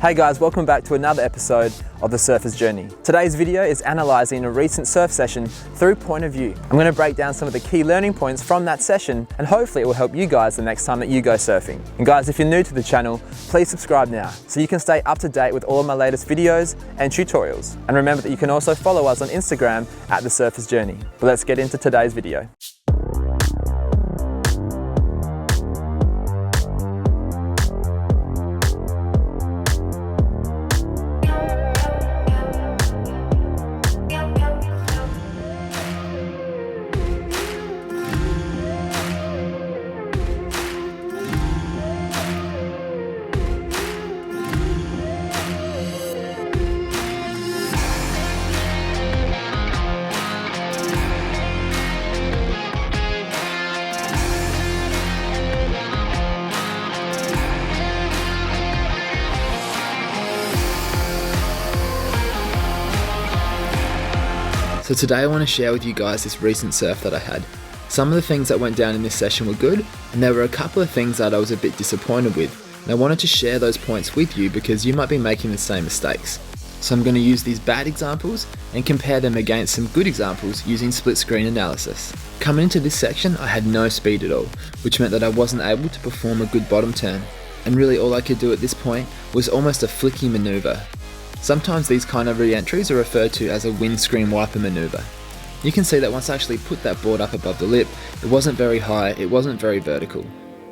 Hey guys, welcome back to another episode of The Surfer's Journey. Today's video is analysing a recent surf session through point of view. I'm going to break down some of the key learning points from that session, and hopefully it will help you guys the next time that you go surfing. And guys, if you're new to the channel, please subscribe now so you can stay up to date with all of my latest videos and tutorials. And remember that you can also follow us on Instagram at The Surfer's Journey. But let's get into today's video. So today I want to share with you guys this recent surf that I had. Some of the things that went down in this session were good, and there were a couple of things that I was a bit disappointed with. And I wanted to share those points with you because you might be making the same mistakes. So I'm going to use these bad examples and compare them against some good examples using split screen analysis. Coming into this section, I had no speed at all, which meant that I wasn't able to perform a good bottom turn. And really all I could do at this point was almost a flicky maneuver. Sometimes these kind of re-entries are referred to as a windscreen wiper maneuver. You can see that once I actually put that board up above the lip, it wasn't very high, it wasn't very vertical.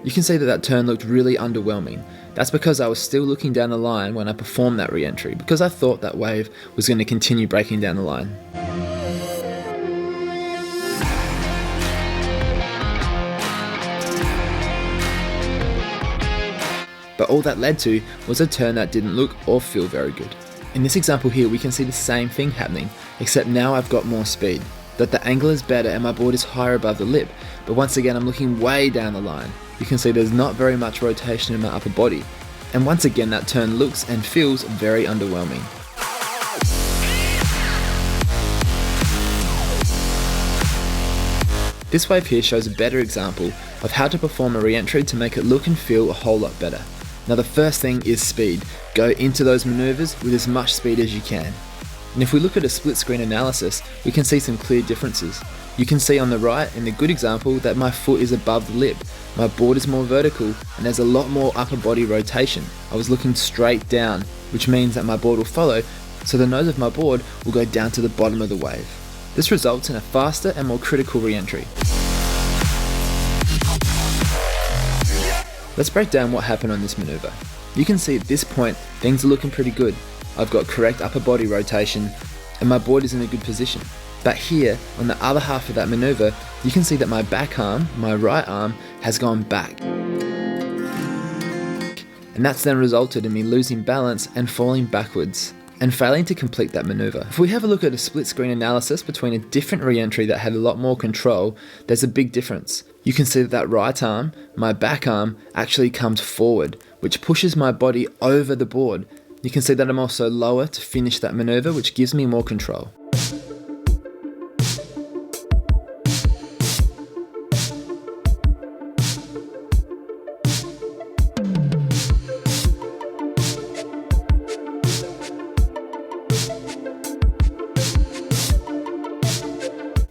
You can see that that turn looked really underwhelming. That's because I was still looking down the line when I performed that re-entry, because I thought that wave was going to continue breaking down the line. But all that led to was a turn that didn't look or feel very good. In this example here, we can see the same thing happening, except now I've got more speed. That the angle is better and my board is higher above the lip, but once again I'm looking way down the line. You can see there's not very much rotation in my upper body. And once again that turn looks and feels very underwhelming. This wave here shows a better example of how to perform a re-entry to make it look and feel a whole lot better. Now the first thing is speed. Go into those maneuvers with as much speed as you can. And if we look at a split screen analysis, we can see some clear differences. You can see on the right in the good example that my foot is above the lip. My board is more vertical and there's a lot more upper body rotation. I was looking straight down, which means that my board will follow, so the nose of my board will go down to the bottom of the wave. This results in a faster and more critical re-entry. Let's break down what happened on this maneuver. You can see at this point things are looking pretty good. I've got correct upper body rotation and my board is in a good position. But here, on the other half of that maneuver, you can see that my back arm, my right arm, has gone back. And that's then resulted in me losing balance and falling backwards and failing to complete that maneuver. If we have a look at a split screen analysis between a different re-entry that had a lot more control, there's a big difference. You can see that that right arm, my back arm, actually comes forward, which pushes my body over the board. You can see that I'm also lower to finish that maneuver, which gives me more control.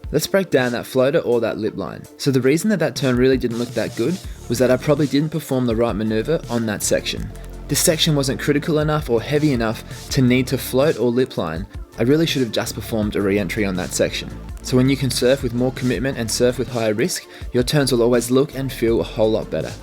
Let's break down that floater or that lip line. So the reason that that turn really didn't look that good was that I probably didn't perform the right maneuver on that section. This section wasn't critical enough or heavy enough to need to float or lip line. I really should have just performed a re-entry on that section. So when you can surf with more commitment and surf with higher risk, your turns will always look and feel a whole lot better.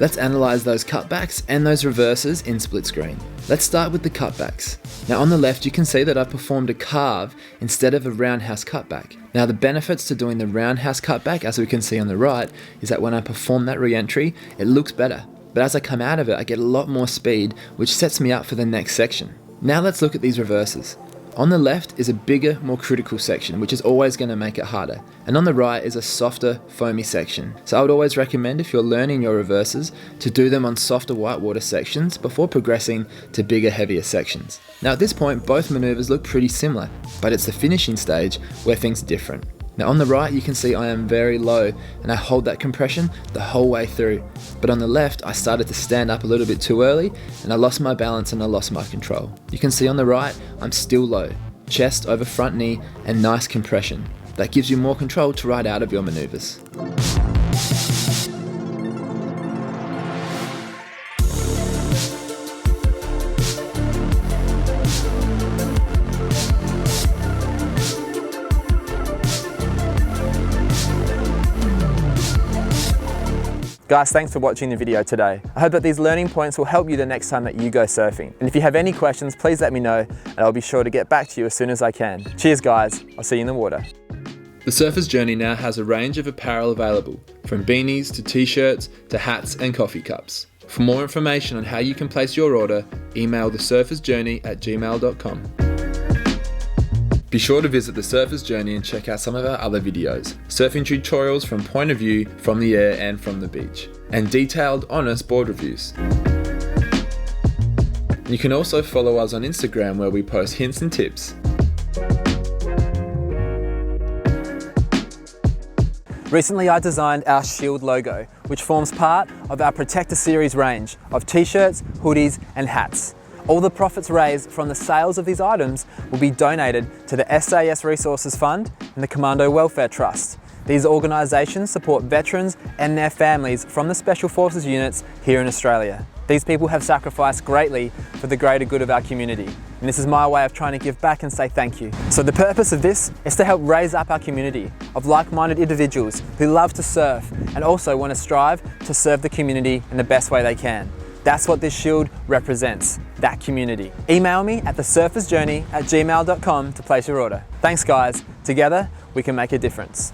Let's analyse those cutbacks and those reverses in split screen. Let's start with the cutbacks. Now on the left you can see that I performed a carve instead of a roundhouse cutback. Now the benefits to doing the roundhouse cutback, as we can see on the right, is that when I perform that re-entry, it looks better. But as I come out of it, I get a lot more speed, which sets me up for the next section. Now let's look at these reverses. On the left is a bigger, more critical section, which is always going to make it harder. And on the right is a softer, foamy section. So I would always recommend, if you're learning your reverses, to do them on softer whitewater sections before progressing to bigger, heavier sections. Now at this point, both maneuvers look pretty similar, but it's the finishing stage where things are different. Now on the right, you can see I am very low and I hold that compression the whole way through. But on the left, I started to stand up a little bit too early and I lost my balance and I lost my control. You can see on the right, I'm still low, chest over front knee and nice compression. That gives you more control to ride out of your maneuvers. Guys, thanks for watching the video today. I hope that these learning points will help you the next time that you go surfing. And if you have any questions, please let me know and I'll be sure to get back to you as soon as I can. Cheers guys, I'll see you in the water. The Surfer's Journey now has a range of apparel available, from beanies to t-shirts to hats and coffee cups. For more information on how you can place your order, email thesurfersjourney@gmail.com. Be sure to visit The Surfer's Journey and check out some of our other videos, surfing tutorials from point of view, from the air and from the beach, and detailed, honest board reviews. You can also follow us on Instagram where we post hints and tips. Recently I designed our Shield logo, which forms part of our Protector Series range of t-shirts, hoodies and hats. All the profits raised from the sales of these items will be donated to the SAS Resources Fund and the Commando Welfare Trust. These organisations support veterans and their families from the Special Forces units here in Australia. These people have sacrificed greatly for the greater good of our community. And this is my way of trying to give back and say thank you. So the purpose of this is to help raise up our community of like-minded individuals who love to surf and also want to strive to serve the community in the best way they can. That's what this shield represents, that community. Email me at thesurfersjourney@gmail.com to place your order. Thanks guys, together we can make a difference.